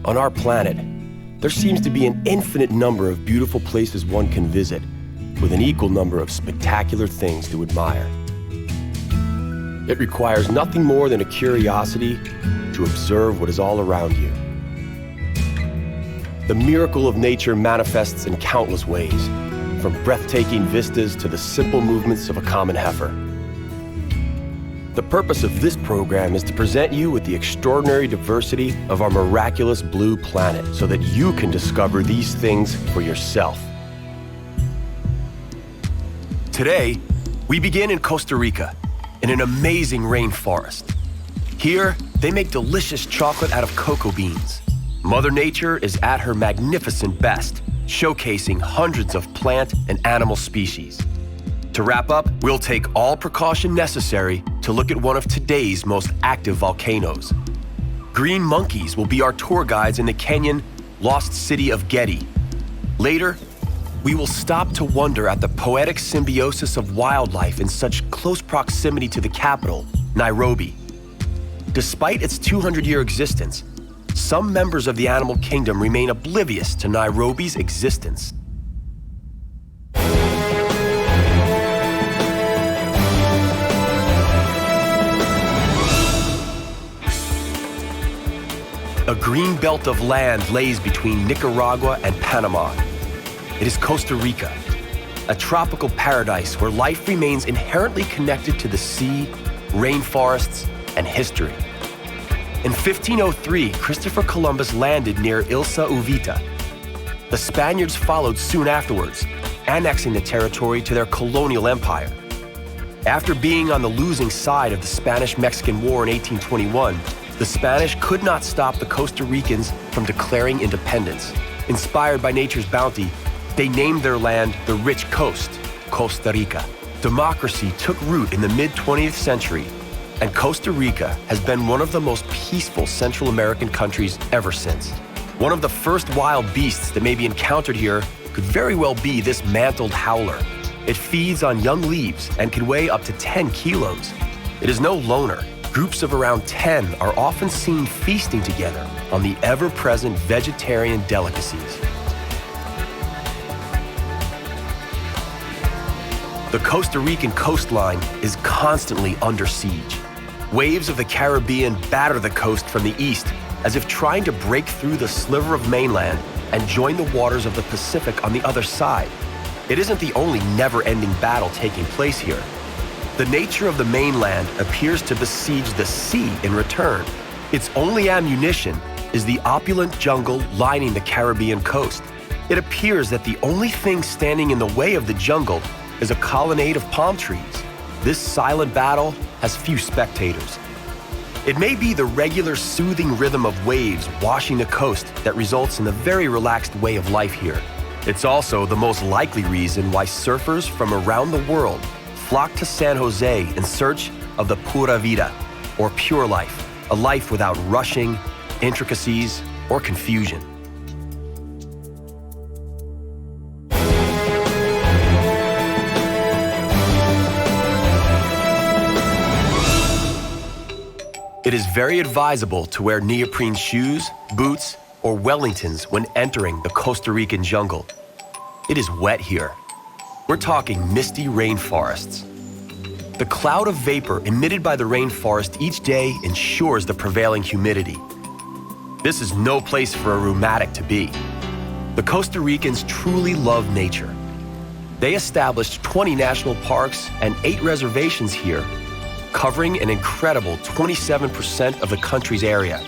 On our planet, there seems to be an infinite number of beautiful places one can visit, with an equal number of spectacular things to admire. It requires nothing more than a curiosity to observe what is all around you. The miracle of nature manifests in countless ways, from breathtaking vistas to the simple movements of a common heifer. The purpose of this program is to present you with the extraordinary diversity of our miraculous blue planet so that you can discover these things for yourself. Today, we begin in Costa Rica, in an amazing rainforest. Here, they make delicious chocolate out of cocoa beans. Mother Nature is at her magnificent best, showcasing hundreds of plant and animal species. To wrap up, we'll take all precaution necessary to look at one of today's most active volcanoes. Green monkeys will be our tour guides in the Kenyan lost city of Getty. Later, we will stop to wonder at the poetic symbiosis of wildlife in such close proximity to the capital, Nairobi. Despite its 200-year existence, some members of the animal kingdom remain oblivious to Nairobi's existence. A green belt of land lays between Nicaragua and Panama. It is Costa Rica, a tropical paradise where life remains inherently connected to the sea, rainforests, and history. In 1503, Christopher Columbus landed near Ilha Uvita. The Spaniards followed soon afterwards, annexing the territory to their colonial empire. After being on the losing side of the Spanish-Mexican War in 1821, the Spanish could not stop the Costa Ricans from declaring independence. Inspired by nature's bounty, they named their land the Rich Coast, Costa Rica. Democracy took root in the mid-20th century, and Costa Rica has been one of the most peaceful Central American countries ever since. One of the first wild beasts that may be encountered here could very well be this mantled howler. It feeds on young leaves and can weigh up to 10 kilos. It is no loner. Groups of around 10 are often seen feasting together on the ever-present vegetarian delicacies. The Costa Rican coastline is constantly under siege. Waves of the Caribbean batter the coast from the east, as if trying to break through the sliver of mainland and join the waters of the Pacific on the other side. It isn't the only never-ending battle taking place here. The nature of the mainland appears to besiege the sea in return. Its only ammunition is the opulent jungle lining the Caribbean coast. It appears that the only thing standing in the way of the jungle is a colonnade of palm trees. This silent battle has few spectators. It may be the regular soothing rhythm of waves washing the coast that results in a very relaxed way of life here. It's also the most likely reason why surfers from around the world flock to San Jose in search of the pura vida, or pure life, a life without rushing, intricacies, or confusion. It is very advisable to wear neoprene shoes, boots, or Wellingtons when entering the Costa Rican jungle. It is wet here. We're talking misty rainforests. The cloud of vapor emitted by the rainforest each day ensures the prevailing humidity. This is no place for a rheumatic to be. The Costa Ricans truly love nature. They established 20 national parks and 8 reservations here, covering an incredible 27% of the country's area.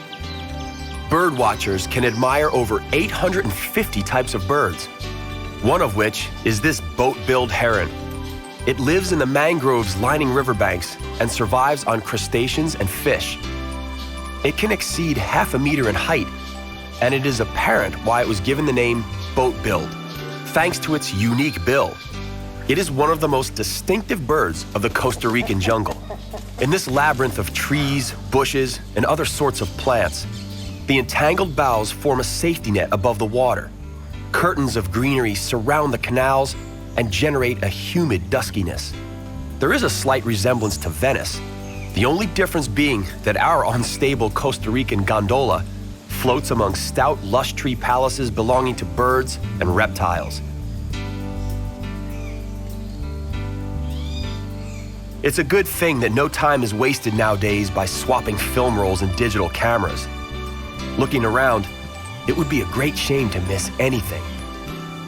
Bird watchers can admire over 850 types of birds, one of which is this boat-billed heron. It lives in the mangroves lining riverbanks and survives on crustaceans and fish. It can exceed half a meter in height, and it is apparent why it was given the name boat-billed, thanks to its unique bill. It is one of the most distinctive birds of the Costa Rican jungle. In this labyrinth of trees, bushes, and other sorts of plants, the entangled boughs form a safety net above the water. Curtains of greenery surround the canals and generate a humid duskiness. There is a slight resemblance to Venice, the only difference being that our unstable Costa Rican gondola floats among stout lush tree palaces belonging to birds and reptiles. It's a good thing that no time is wasted nowadays by swapping film rolls and digital cameras. Looking around, it would be a great shame to miss anything.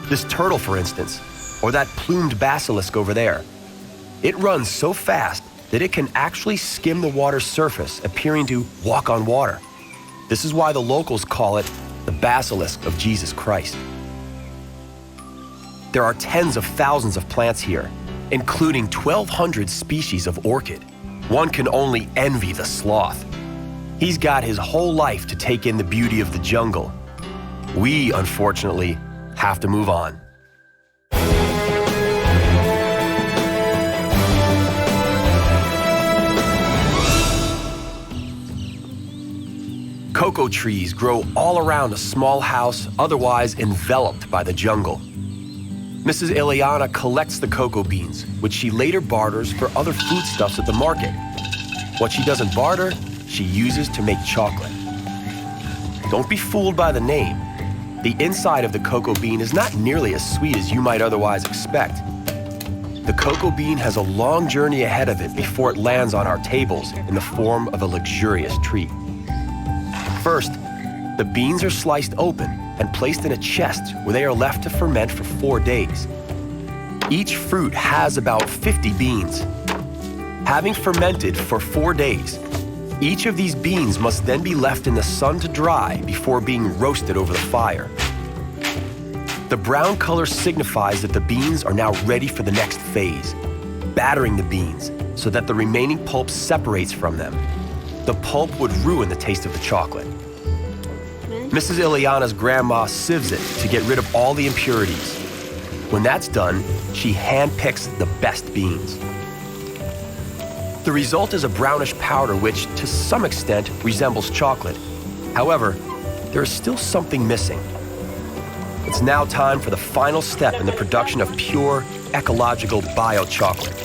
This turtle, for instance, or that plumed basilisk over there. It runs so fast that it can actually skim the water's surface, appearing to walk on water. This is why the locals call it the basilisk of Jesus Christ. There are tens of thousands of plants here, including 1,200 species of orchid. One can only envy the sloth. He's got his whole life to take in the beauty of the jungle. We, unfortunately, have to move on. Cocoa trees grow all around a small house, otherwise enveloped by the jungle. Mrs. Ileana collects the cocoa beans, which she later barters for other foodstuffs at the market. What she doesn't barter, she uses to make chocolate. Don't be fooled by the name. The inside of the cocoa bean is not nearly as sweet as you might otherwise expect. The cocoa bean has a long journey ahead of it before it lands on our tables in the form of a luxurious treat. First, the beans are sliced open and placed in a chest where they are left to ferment for 4 days. Each fruit has about 50 beans. Having fermented for 4 days, each of these beans must then be left in the sun to dry before being roasted over the fire. The brown color signifies that the beans are now ready for the next phase, battering the beans so that the remaining pulp separates from them. The pulp would ruin the taste of the chocolate. Mrs. Ileana's grandma sieves it to get rid of all the impurities. When that's done, she handpicks the best beans. The result is a brownish powder which, to some extent, resembles chocolate. However, there is still something missing. It's now time for the final step in the production of pure, ecological bio-chocolate.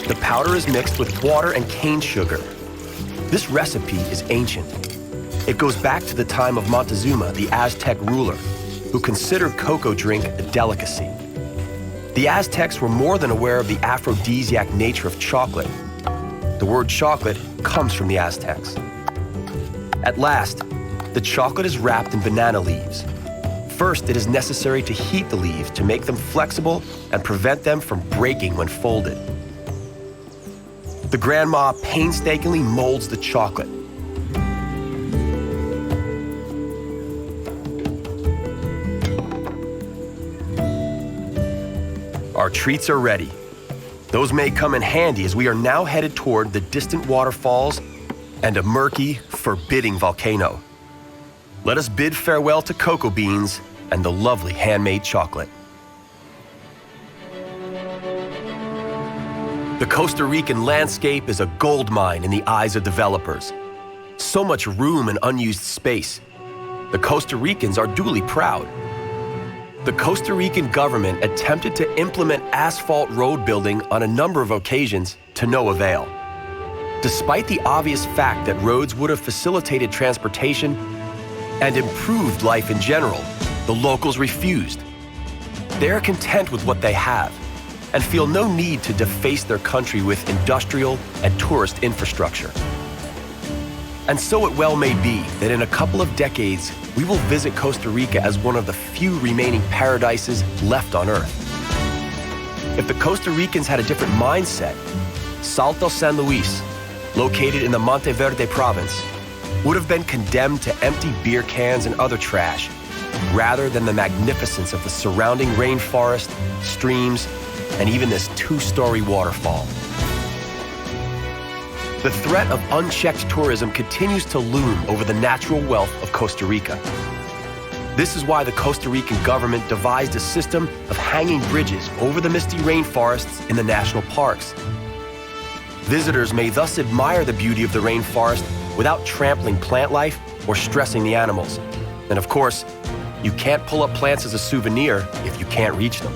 The powder is mixed with water and cane sugar. This recipe is ancient. It goes back to the time of Montezuma, the Aztec ruler, who considered cocoa drink a delicacy. The Aztecs were more than aware of the aphrodisiac nature of chocolate. The word chocolate comes from the Aztecs. At last, the chocolate is wrapped in banana leaves. First, it is necessary to heat the leaves to make them flexible and prevent them from breaking when folded. The grandma painstakingly molds the chocolate. Our treats are ready. Those may come in handy as we are now headed toward the distant waterfalls and a murky, forbidding volcano. Let us bid farewell to cocoa beans and the lovely handmade chocolate. The Costa Rican landscape is a gold mine in the eyes of developers. So much room and unused space. The Costa Ricans are duly proud. The Costa Rican government attempted to implement asphalt road building on a number of occasions to no avail. Despite the obvious fact that roads would have facilitated transportation and improved life in general, the locals refused. They are content with what they have and feel no need to deface their country with industrial and tourist infrastructure. And so it well may be that in a couple of decades, we will visit Costa Rica as one of the few remaining paradises left on Earth. If the Costa Ricans had a different mindset, Salto San Luis, located in the Monteverde province, would have been condemned to empty beer cans and other trash, rather than the magnificence of the surrounding rainforest, streams, and even this 2-story waterfall. The threat of unchecked tourism continues to loom over the natural wealth of Costa Rica. This is why the Costa Rican government devised a system of hanging bridges over the misty rainforests in the national parks. Visitors may thus admire the beauty of the rainforest without trampling plant life or stressing the animals. And of course, you can't pull up plants as a souvenir if you can't reach them.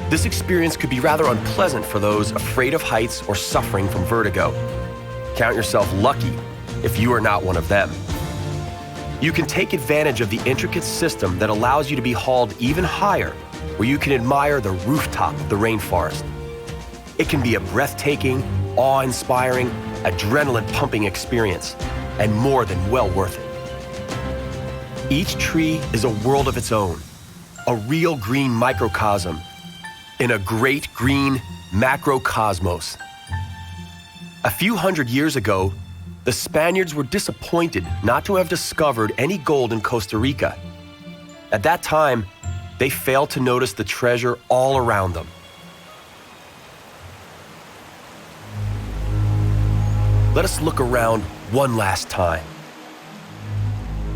This experience could be rather unpleasant for those afraid of heights or suffering from vertigo. Count yourself lucky if you are not one of them. You can take advantage of the intricate system that allows you to be hauled even higher, where you can admire the rooftop of the rainforest. It can be a breathtaking, awe-inspiring, adrenaline-pumping experience, and more than well worth it. Each tree is a world of its own, a real green microcosm in a great green macrocosmos. A few hundred years ago, the Spaniards were disappointed not to have discovered any gold in Costa Rica. At that time, they failed to notice the treasure all around them. Let us look around one last time.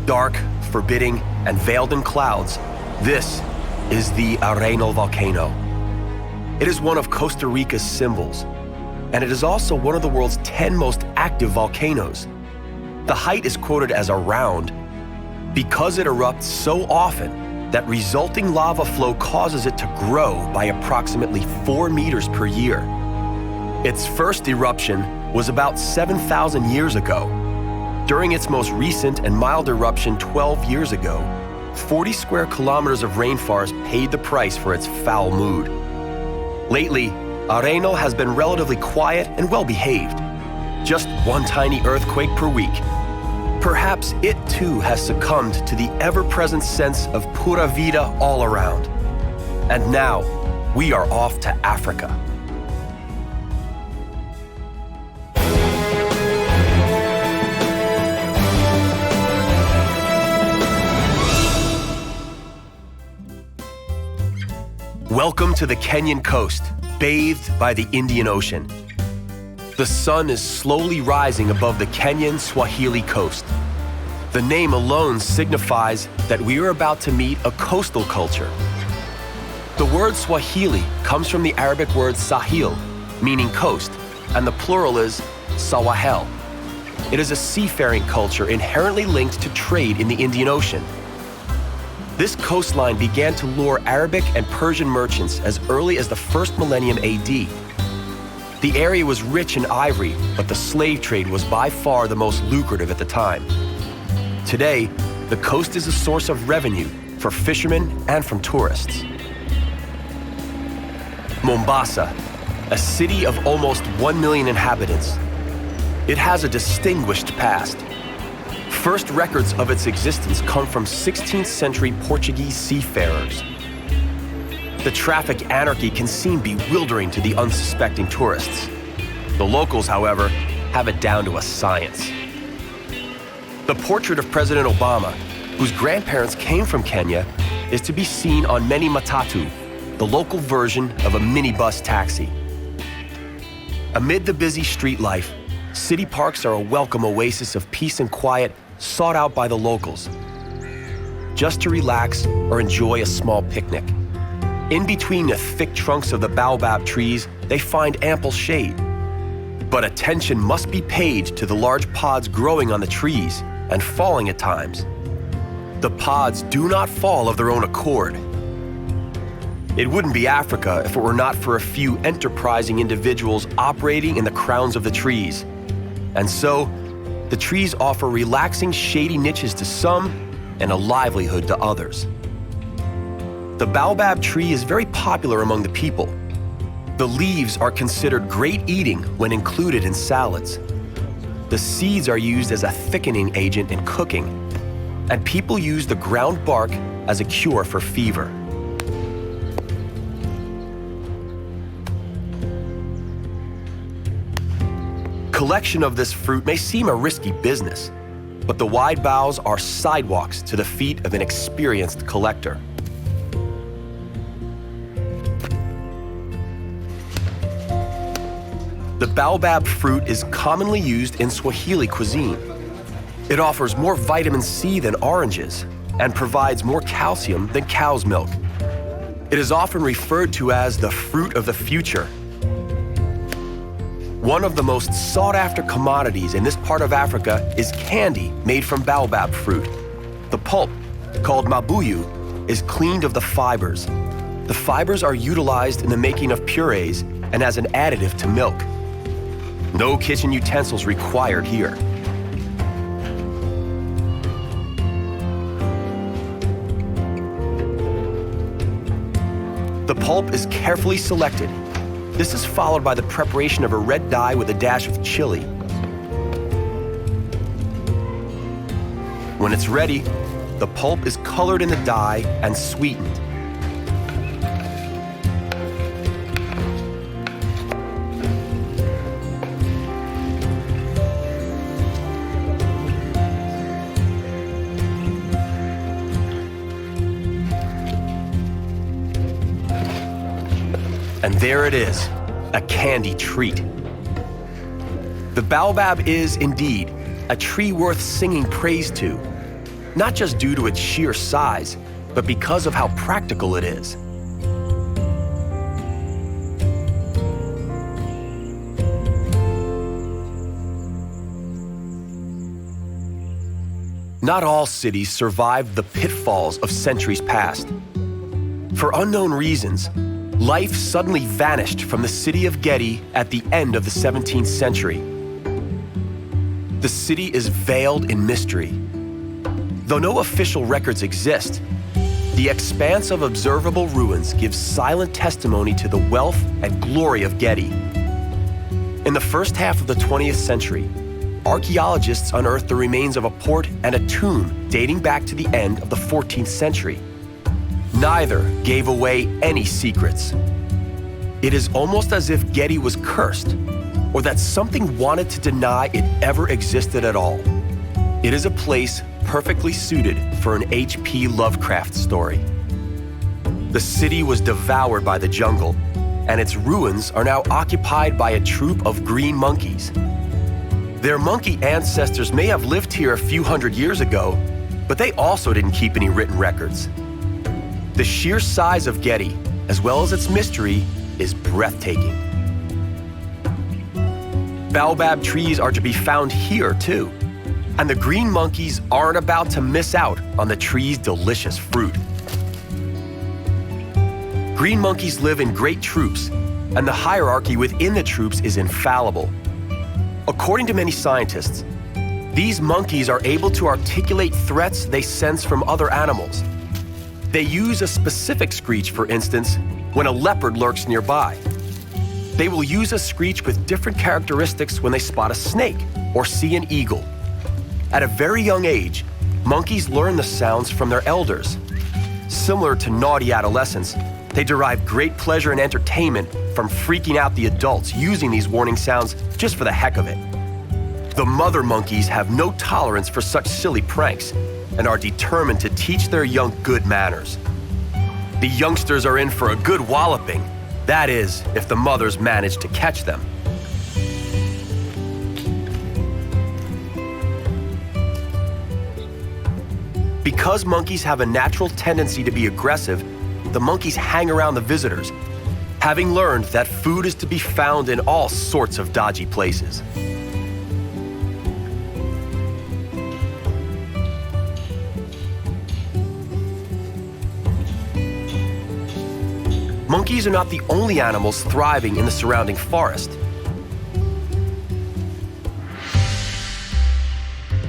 Dark, forbidding, and veiled in clouds, this is the Arenal volcano. It is one of Costa Rica's symbols, and it is also one of the world's 10 most active volcanoes. The height is quoted as around because it erupts so often that resulting lava flow causes it to grow by approximately 4 meters per year. Its first eruption was about 7,000 years ago. During its most recent and mild eruption 12 years ago, 40 square kilometers of rainforest paid the price for its foul mood. Lately, Arenal has been relatively quiet and well-behaved. Just one tiny earthquake per week. Perhaps it too has succumbed to the ever-present sense of pura vida all around. And now, we are off to Africa. Welcome to the Kenyan coast, bathed by the Indian Ocean. The sun is slowly rising above the Kenyan Swahili coast. The name alone signifies that we are about to meet a coastal culture. The word Swahili comes from the Arabic word Sahil, meaning coast, and the plural is Sawahel. It is a seafaring culture inherently linked to trade in the Indian Ocean. This coastline began to lure Arabic and Persian merchants as early as the first millennium AD. The area was rich in ivory, but the slave trade was by far the most lucrative at the time. Today, the coast is a source of revenue for fishermen and from tourists. Mombasa, a city of almost 1 million inhabitants. It has a distinguished past. First records of its existence come from 16th century Portuguese seafarers. The traffic anarchy can seem bewildering to the unsuspecting tourists. The locals, however, have it down to a science. The portrait of President Obama, whose grandparents came from Kenya, is to be seen on many matatu, the local version of a minibus taxi. Amid the busy street life, city parks are a welcome oasis of peace and quiet sought out by the locals, just to relax or enjoy a small picnic. In between the thick trunks of the baobab trees, they find ample shade. But attention must be paid to the large pods growing on the trees and falling at times. The pods do not fall of their own accord. It wouldn't be Africa if it were not for a few enterprising individuals operating in the crowns of the trees. And so, the trees offer relaxing, shady niches to some and a livelihood to others. The baobab tree is very popular among the people. The leaves are considered great eating when included in salads. The seeds are used as a thickening agent in cooking, and people use the ground bark as a cure for fever. Collection of this fruit may seem a risky business, but the wide boughs are sidewalks to the feet of an experienced collector. The baobab fruit is commonly used in Swahili cuisine. It offers more vitamin C than oranges and provides more calcium than cow's milk. It is often referred to as the fruit of the future. One of the most sought-after commodities in this part of Africa is candy made from baobab fruit. The pulp, called mabuyu, is cleaned of the fibers. The fibers are utilized in the making of purees and as an additive to milk. No kitchen utensils required here. The pulp is carefully selected. This is followed by the preparation of a red dye with a dash of chili. When it's ready, the pulp is colored in the dye and sweetened. And there it is, a candy treat. The baobab is, indeed, a tree worth singing praise to, not just due to its sheer size, but because of how practical it is. Not all cities survived the pitfalls of centuries past. For unknown reasons, life suddenly vanished from the city of Getty at the end of the 17th century. The city is veiled in mystery. Though no official records exist, the expanse of observable ruins gives silent testimony to the wealth and glory of Getty. In the first half of the 20th century, archaeologists unearthed the remains of a port and a tomb dating back to the end of the 14th century. Neither gave away any secrets. It is almost as if Getty was cursed, or that something wanted to deny it ever existed at all. It is a place perfectly suited for an H.P. Lovecraft story. The city was devoured by the jungle, and its ruins are now occupied by a troop of green monkeys. Their monkey ancestors may have lived here a few hundred years ago, but they also didn't keep any written records. The sheer size of Getty, as well as its mystery, is breathtaking. Baobab trees are to be found here, too, and the green monkeys aren't about to miss out on the tree's delicious fruit. Green monkeys live in great troops, and the hierarchy within the troops is infallible. According to many scientists, these monkeys are able to articulate threats they sense from other animals. They use a specific screech, for instance, when a leopard lurks nearby. They will use a screech with different characteristics when they spot a snake or see an eagle. At a very young age, monkeys learn the sounds from their elders. Similar to naughty adolescents, they derive great pleasure and entertainment from freaking out the adults using these warning sounds just for the heck of it. The mother monkeys have no tolerance for such silly pranks and are determined to teach their young good manners. The youngsters are in for a good walloping. That is, if the mothers manage to catch them. Because monkeys have a natural tendency to be aggressive, the monkeys hang around the visitors, having learned that food is to be found in all sorts of dodgy places. Monkeys are not the only animals thriving in the surrounding forest.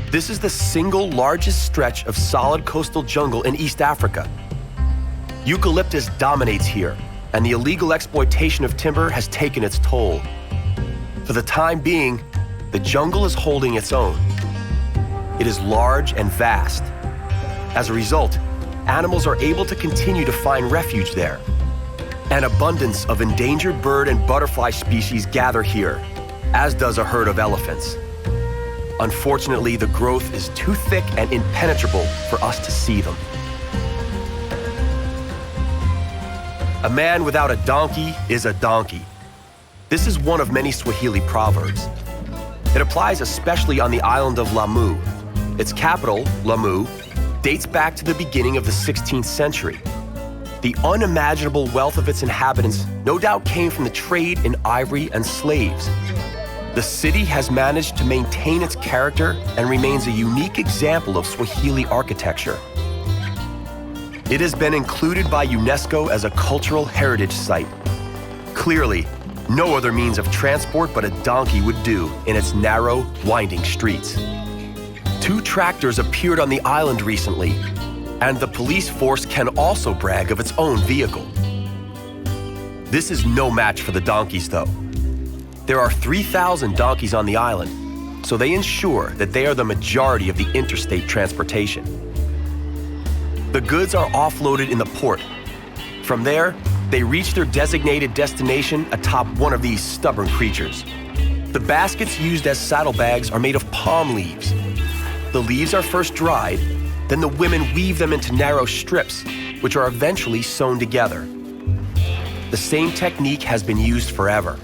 This is the single largest stretch of solid coastal jungle in East Africa. Eucalyptus dominates here, and the illegal exploitation of timber has taken its toll. For the time being, the jungle is holding its own. It is large and vast. As a result, animals are able to continue to find refuge there. An abundance of endangered bird and butterfly species gather here, as does a herd of elephants. Unfortunately, the growth is too thick and impenetrable for us to see them. A man without a donkey is a donkey. This is one of many Swahili proverbs. It applies especially on the island of Lamu. Its capital, Lamu, dates back to the beginning of the 16th century. The unimaginable wealth of its inhabitants no doubt came from the trade in ivory and slaves. The city has managed to maintain its character and remains a unique example of Swahili architecture. It has been included by UNESCO as a cultural heritage site. Clearly, no other means of transport but a donkey would do in its narrow, winding streets. 2 tractors appeared on the island recently, and the police force can also brag of its own vehicle. This is no match for the donkeys, though. There are 3,000 donkeys on the island, so they ensure that they are the majority of the interstate transportation. The goods are offloaded in the port. From there, they reach their designated destination atop one of these stubborn creatures. The baskets used as saddlebags are made of palm leaves. The leaves are first dried, then the women weave them into narrow strips, which are eventually sewn together. The same technique has been used forever.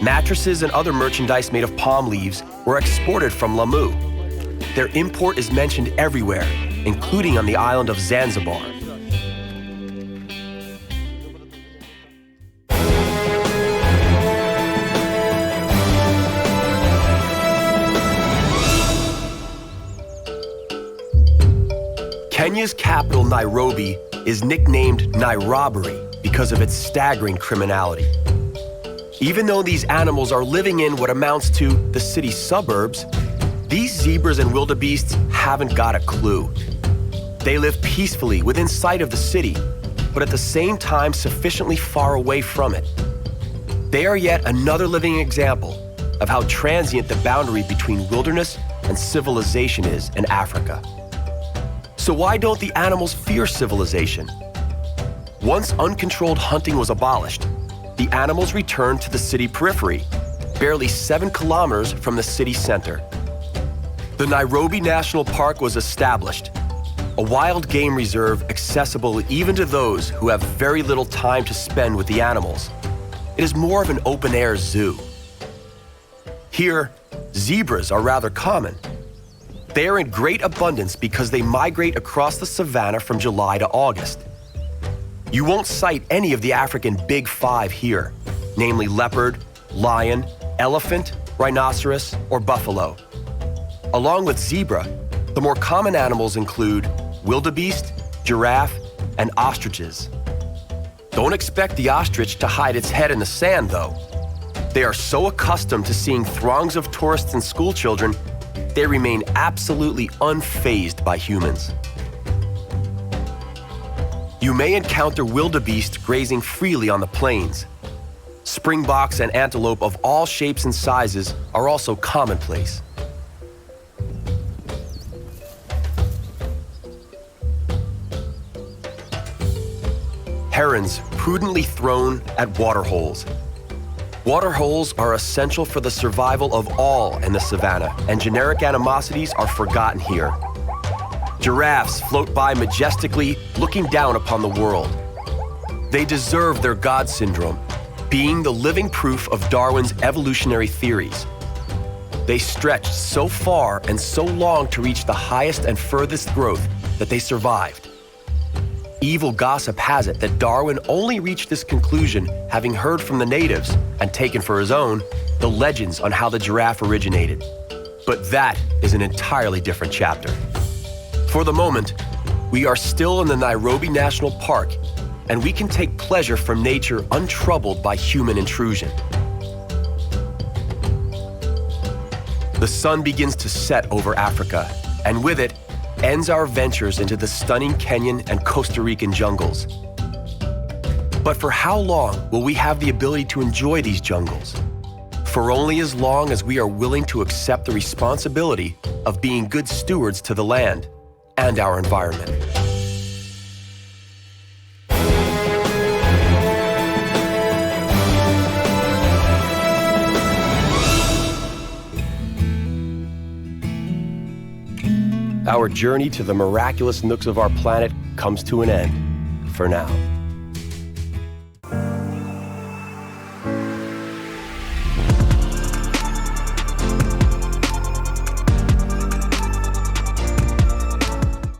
Mattresses and other merchandise made of palm leaves were exported from Lamu. Their import is mentioned everywhere, including on the island of Zanzibar. Kenya's capital, Nairobi, is nicknamed Nairobbery because of its staggering criminality. Even though these animals are living in what amounts to the city's suburbs, these zebras and wildebeests haven't got a clue. They live peacefully within sight of the city, but at the same time sufficiently far away from it. They are yet another living example of how transient the boundary between wilderness and civilization is in Africa. So why don't the animals fear civilization? Once uncontrolled hunting was abolished, the animals returned to the city periphery, barely 7 kilometers from the city center. The Nairobi National Park was established, a wild game reserve accessible even to those who have very little time to spend with the animals. It is more of an open-air zoo. Here, zebras are rather common. They are in great abundance because they migrate across the savanna from July to August. You won't sight any of the African Big Five here, namely leopard, lion, elephant, rhinoceros, or buffalo. Along with zebra, the more common animals include wildebeest, giraffe, and ostriches. Don't expect the ostrich to hide its head in the sand, though. They are so accustomed to seeing throngs of tourists and schoolchildren, they remain absolutely unfazed by humans. You may encounter wildebeest grazing freely on the plains. Springboks and antelope of all shapes and sizes are also commonplace. Herons prudently thrown at waterholes. Waterholes are essential for the survival of all in the savanna, and generic animosities are forgotten here. Giraffes float by majestically, looking down upon the world. They deserve their God syndrome, being the living proof of Darwin's evolutionary theories. They stretched so far and so long to reach the highest and furthest growth that they survived. Evil gossip has it that Darwin only reached this conclusion having heard from the natives and taken for his own the legends on how the giraffe originated. But that is an entirely different chapter. For the moment, we are still in the Nairobi National Park, and we can take pleasure from nature untroubled by human intrusion. The sun begins to set over Africa, and with it, ends our ventures into the stunning Kenyan and Costa Rican jungles. But for how long will we have the ability to enjoy these jungles? For only as long as we are willing to accept the responsibility of being good stewards to the land and our environment. Our journey to the miraculous nooks of our planet comes to an end, for now.